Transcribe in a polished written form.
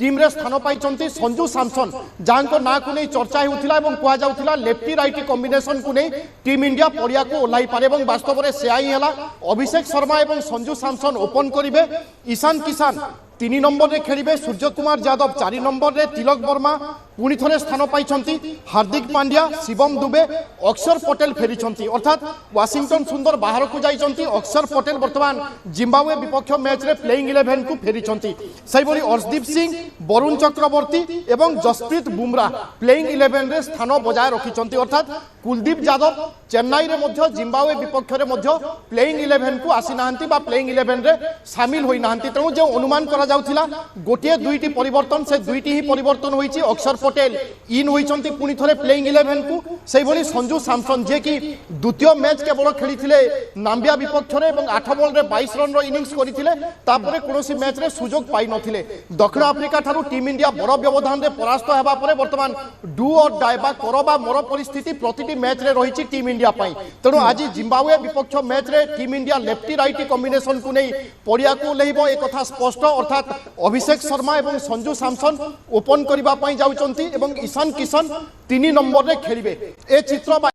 team रे स्थान पाई संजू सैमसन जहाँ ना को नहीं चर्चा होता कहला लेफ्टी राइट कॉम्बिनेशन को नहीं टीम इंडिया पड़िया को ओह्लाई पारे वास्तव में से ही है अभिषेक शर्मा और संजू सैमसन ओपन करेंगे ईशान किसान 3 नंबर रे खेलिबे सूर्य कुमार यादव 4 नंबर रे तिलक वर्मा पुणी थे स्थान पाई हार्दिक पांड्या शिवम दुबे अक्षर पटेल फेरी अर्थात वाशिंगटन सुंदर बाहर को जाइए अक्षर पटेल बर्तमान जिम्बाब्वे विपक्ष मैच रे प्लेइंग 11 को फेरी से अर्शदीप सिंह वरुण चक्रवर्ती एवं जसप्रीत बुमराह प्लेइंग 11 रे स्थान बजाय रखिंट अर्थात कुलदीप यादव चेन्नई रे मध्य जिम्बाब्वे विपक्ष रे मध्य प्लेइंग 11 को आसी नाहंती बा प्लेइंग 11 रे शामिल होई नाहंती तेणु जो अनुमान करा जाउथिला गोटे दुईटी परिवर्तन से दुईटी ही परिवर्तन होईची अक्षर पटेल इन होइचंती पुणी थरे प्लेइंग 11 को सेही भली संजू सैमसन जे कि द्वितीय मैच केवल खेलिथिले नाम्बिया विपक्ष रे एवं 8 बॉल रे 22 रन रो इनिंग्स करिथिले तापरे कोनोसी मैच रे सुजोग पाई नथिले दक्षिण अफ्रिका थारु टीम इंडिया बड़ व्यवधान रे परास्त हेबा परे वर्तमान डू और डाई बा करबा मोर परिस्थिति प्रतिटी मैच रे रहिची टीम इंडिया पाई तेणु आज जिम्बाब्वे विपक्ष मैच रे team India lefty right combination को नहीं पड़िया को लेइबो एक कथा स्पष्ट अर्थात अभिषेक शर्मा और संजू सैमसन ओपन करने जाउचंती एवं ईशान किशन 3 नंबर रे खेलिबे ए चित्र